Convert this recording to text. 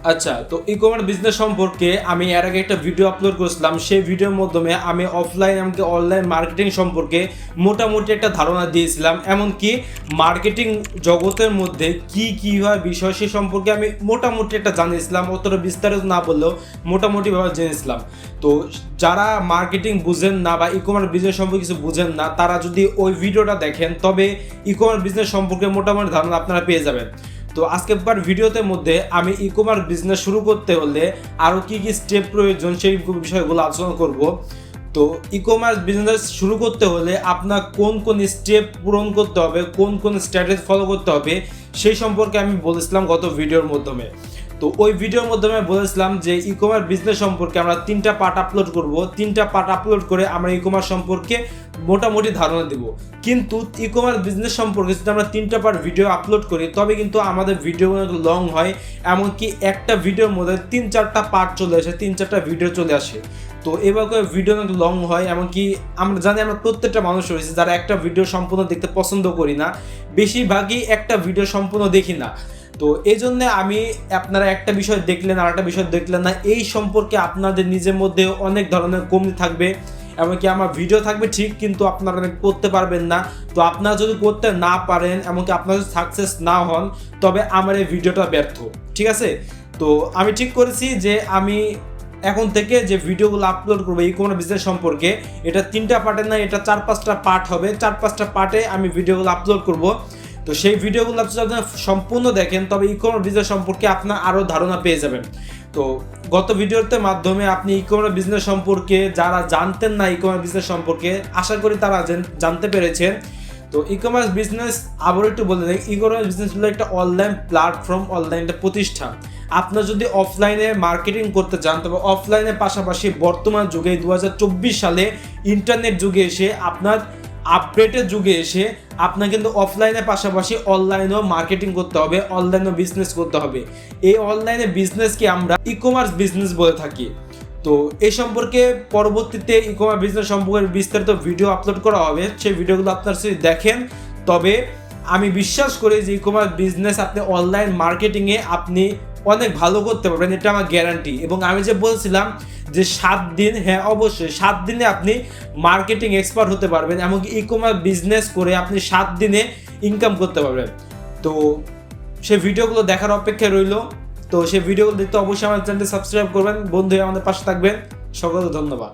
আচ্ছা, তো e commerce business সম্পর্কে আমি এর আগে একটা ভিডিও আপলোড করেছিলাম। সেই ভিডিওর মাধ্যমে আমি অফলাইন এমনকি অনলাইন মার্কেটিং সম্পর্কে মোটামুটি একটা ধারণা দিয়েছিলাম। এমনকি মার্কেটিং জগতের মধ্যে কি হয় বিষয় সে সম্পর্কে আমি মোটামুটি একটা জানিয়েছিলাম, অতটা বিস্তারিত না বললেও মোটামুটিভাবে জেনেছিলাম। তো যারা মার্কেটিং বুঝেন না বা ই কমার্স বিজনেস সম্পর্কে কিছু বুঝেন না, তারা যদি ওই ভিডিওটা দেখেন তবে ই কমার্স বিজনেস সম্পর্কে মোটামুটি ধারণা আপনারা পেয়ে যাবেন। তো আজকের ভিডিওতে মধ্যে আমি ই কমার্স বিজনেস শুরু করতে হলে আরও কি স্টেপ প্রয়োজন সেই বিষয়গুলো আলোচনা করব। তো ই কমার্স বিজনেস শুরু করতে হলে আপনার কোন স্টেপ পূরণ করতে হবে, কোন স্ট্র্যাটেজি ফলো করতে হবে সেই সম্পর্কে আমি বলেছিলাম গত ভিডিওর মাধ্যমে। তো ওই ভিডিওর মাধ্যমে বলেছিলাম যে ই কমার্স বিজনেস সম্পর্কে আমরা 3টা পার্ট আপলোড করব। 3টা পার্ট আপলোড করে আমরা ই কমার্স সম্পর্কে মোটামুটি ধারণা দেব। কিন্তু ই কমার্স বিজনেস সম্পর্কে যদি আমরা 3টা পার্ট ভিডিও আপলোড করি তবে কিন্তু আমাদের ভিডিও অনেক লং হয়, এমনকি একটা ভিডিওর মধ্যে 3-4টা পার্ট চলে আসে, 3-4টা ভিডিও চলে আসে। তো এভাবে ভিডিও অনেক লং হয়, এমনকি আমরা জানি আমরা প্রত্যেকটা মানুষ রয়েছে যারা একটা ভিডিও সম্পূর্ণ দেখতে পছন্দ করি না, বেশিরভাগই একটা ভিডিও সম্পূর্ণ দেখি না। তো এই জন্যে আমি আপনারা একটা বিষয় দেখলেন আর একটা বিষয় দেখলেন না, এই সম্পর্কে আপনাদের নিজের মধ্যে অনেক ধরনের কমতি থাকবে, এমনকি আমার ভিডিও থাকবে ঠিক কিন্তু আপনারা করতে পারবেন না। তো আপনারা যদি করতে না পারেন, এমনকি আপনারা যদি সাকসেস না হন, তবে আমার এই ভিডিওটা ব্যর্থ। ঠিক আছে? তো আমি ঠিক করেছি যে আমি এখন থেকে যে ভিডিওগুলো আপলোড করবো ই কমার্স বিজনেস সম্পর্কে, এটা 3টা পার্টের না, এটা 4-5টা পার্ট হবে। 4-5টা পার্টে আমি ভিডিওগুলো আপলোড করব। তো সেই ভিডিওগুলো আপনি যদি সম্পূর্ণ দেখেন তবে ই কমার্স বিজনেস সম্পর্কে আপনার আরও ধারণা পেয়ে যাবেন। তো গত ভিডিওতে মাধ্যমে আপনি ই কমার্স বিজনেস সম্পর্কে যারা জানতেন না ই কমার্স বিজনেস সম্পর্কে, আশা করি তারা জানতে পেরেছেন। তো ই কমার্স বিজনেস আবার একটু বলে দেয়, ই কমার্স বিজনেস হলো একটা অনলাইন প্ল্যাটফর্ম, অনলাইন একটা প্রতিষ্ঠান। আপনার যদি অফলাইনে মার্কেটিং করতে চান তবে অফলাইনের পাশাপাশি বর্তমান যুগে 2024 সালে ইন্টারনেট যুগে এসে আপনার আপডেটের যুগে এসে আপনার কিন্তু অফলাইনের পাশাপাশি অনলাইনেও মার্কেটিং করতে হবে, অনলাইনেও বিজনেস করতে হবে। এই অনলাইনে বিজনেসকে আমরা ই কমার্স বিজনেস বলে থাকি। তো এই সম্পর্কে পরবর্তীতে ই কমার্স বিজনেস সম্পর্কে বিস্তারিত ভিডিও আপলোড করা হবে, সেই ভিডিওগুলো আপনারা যদি দেখেন তবে আমি বিশ্বাস করি যে ই কমার্স বিজনেস আপনি অনলাইন মার্কেটিংয়ে আপনি অনেক ভালো করতে পারবেন, এটা আমার গ্যারান্টি। এবং আমি যে বলছিলাম যে 7 দিন, হ্যাঁ অবশ্যই 7 দিনে আপনি মার্কেটিং এক্সপার্ট হতে পারবেন, এমনকি ই কমার্স বিজনেস করে আপনি 7 দিনে ইনকাম করতে পারবেন। তো সেই ভিডিওগুলো দেখার অপেক্ষায় রইল। তো সেই ভিডিওগুলো দেখতে অবশ্যই আমার চ্যানেলটি সাবস্ক্রাইব করবেন, বন্ধু হয়ে আমাদের পাশে থাকবেন। সকলকে ধন্যবাদ।